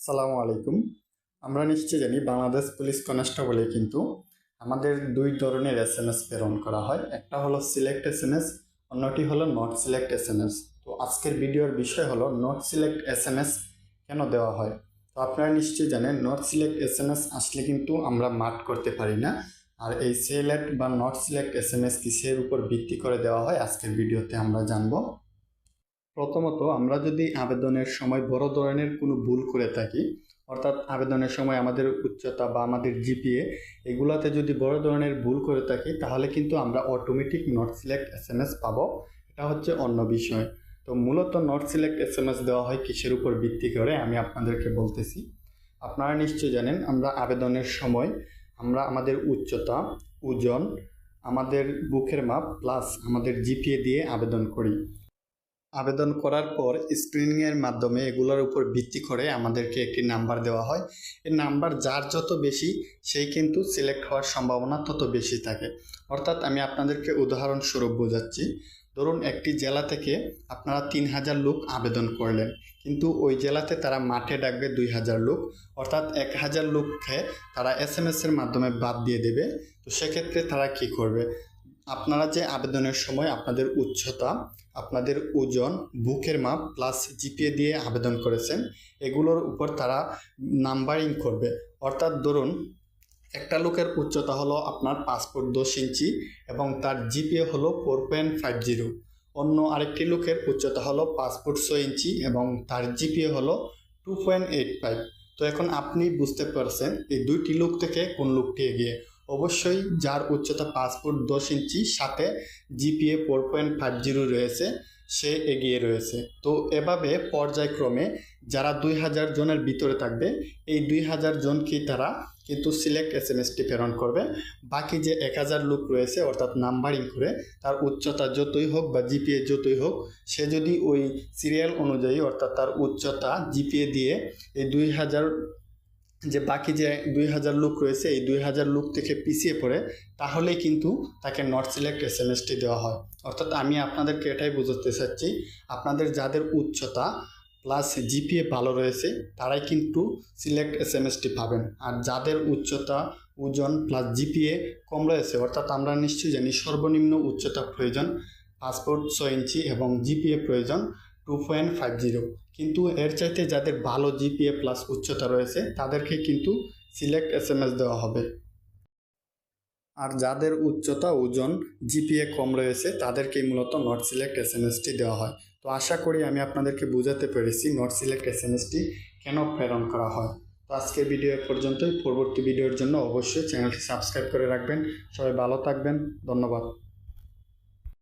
আসসালামু আলাইকুম। আমরা নিশ্চয়ই জানি বাংলাদেশ পুলিশ কনস্টেবলে কিন্তু আমাদের দুই ধরনের এসএমএস প্রেরণ করা হয়। একটা হলো সিলেক্ট এসএমএস, অন্যটি হলো নট সিলেক্ট এসএমএস। তো আজকের ভিডিওর বিষয় হলো নট সিলেক্ট এসএমএস কেন দেওয়া হয়। তো আপনারা নিশ্চয়ই জানেন নট সিলেক্ট এসএমএস আসলে কিন্তু আমরা মার্ক করতে পারি না। আর এই সিলেক্ট বা নট সিলেক্ট এসএমএস কিসের উপর ভিত্তি করে দেওয়া হয় আজকের ভিডিওতে আমরা জানবো। প্রথমত, আমরা যদি আবেদনের সময় বড় ধরনের কোনো ভুল করে থাকি, অর্থাৎ আবেদনের সময় আমাদের উচ্চতা বা আমাদের জিপিএ এগুলাতে যদি বড় ধরনের ভুল করে থাকি, তাহলে কিন্তু আমরা অটোমেটিক নট সিলেক্ট এসএমএস পাবো। এটা হচ্ছে অন্য বিষয়। তো মূলত নট সিলেক্ট এসএমএস দেওয়া হয় কিসের উপর ভিত্তি করে আমি আপনাদেরকে বলতেছি। আপনারা নিশ্চয়ই জানেন আমরা আবেদনের সময় আমরা আমাদের উচ্চতা, ওজন, আমাদের বুকের মাপ প্লাস আমাদের জিপিএ দিয়ে আবেদন করি। আবেদন করার পর স্ক্রিনিংয়ের মাধ্যমে এগুলোর উপর ভিত্তি করে আমাদেরকে একটি নাম্বার দেওয়া হয়। এই নাম্বার যার যত বেশি সেই কিন্তু সিলেক্ট হওয়ার সম্ভাবনা তত বেশি থাকে। অর্থাৎ আমি আপনাদেরকে উদাহরণস্বরূপ বোঝাচ্ছি। ধরুন একটি জেলা থেকে আপনারা 3000 লোক আবেদন করলেন, কিন্তু ওই জেলাতে তারা মাঠে ডাকবে 2000 লোক, অর্থাৎ 1000 লোককে তারা এসএমএসের মাধ্যমে বাদ দিয়ে দেবে। তো সেক্ষেত্রে তারা কি করবে? আপনারা যে আবেদনের সময় আপনাদের উচ্চতা, আপনাদের ওজন, বুকের মাপ প্লাস জিপিএ দিয়ে আবেদন করেছেন, এগুলোর উপর তারা নাম্বারিং করবে। অর্থাৎ ধরুন একটা লোকের উচ্চতা হলো আপনার 5 ফুট 10 ইঞ্চি এবং তার জিপিএ হলো 4.50। অন্য আরেকটি লোকের উচ্চতা হলো 5 ফুট 6 ইঞ্চি এবং তার জিপিএ হলো 2.85। তো এখন আপনি বুঝতে পারছেন এই দুইটি লোক থেকে কোন লোকটি এগিয়ে। অবশ্যই যার উচ্চতা 5 ফুট 10 ইঞ্চি সাথে জিপিএ 4.50 রয়েছে সে এগিয়ে রয়েছে। তো এভাবে পর্যায়ক্রমে যারা 2000 জনের ভিতরে থাকবে এই 2000 জনকেই তারা কিন্তু সিলেক্ট এসএমএসটি প্রেরণ করবে। বাকি যে 1000 লোক রয়েছে অর্থাৎ নাম্বারিং করে তার উচ্চতা যতই হোক বা জিপিএ যতই হোক, সে যদি ওই সিরিয়াল অনুযায়ী অর্থাৎ তার উচ্চতা জিপিএ দিয়ে এই 2000 যে বাকি যে 2000 লোক রয়েছে এই 2000 লোক থেকে পিছিয়ে পড়ে, তাহলেই কিন্তু তাকে নট সিলেক্ট এসএমএসটি দেওয়া হয়। অর্থাৎ আমি আপনাদেরকে এটাই বোঝাতে চাচ্ছি, আপনাদের যাদের উচ্চতা প্লাস জিপিএ ভালো রয়েছে তারাই কিন্তু সিলেক্ট এসএমএসটি পাবেন। আর যাদের উচ্চতা, ওজন প্লাস জিপিএ কম রয়েছে, অর্থাৎ আমরা নিশ্চয়ই জানি সর্বনিম্ন উচ্চতা প্রয়োজন 5 ফুট 6 ইঞ্চি এবং জিপিএ প্রয়োজন 2.50, কিন্তু এর চাইতে যাদের ভালো জিপিএ প্লাস উচ্চতা রয়েছে তাদেরকে কিন্তু সিলেক্ট এসএমএস দেওয়া হবে। আর যাদের উচ্চতা, ওজন, জিপিএ কম রয়েছে তাদেরকেই মূলত নট সিলেক্ট এসএমএসটি দেওয়া হয়। তো আশা করি আমি আপনাদেরকে বোঝাতে পেরেছি নট সিলেক্ট এসএমএসটি কেন প্রেরণ করা হয়। তো আজকের ভিডিও পর্যন্তই। পরবর্তী ভিডিওর জন্য অবশ্যই চ্যানেলটি সাবস্ক্রাইব করে রাখবেন। সবাই ভালো থাকবেন। ধন্যবাদ।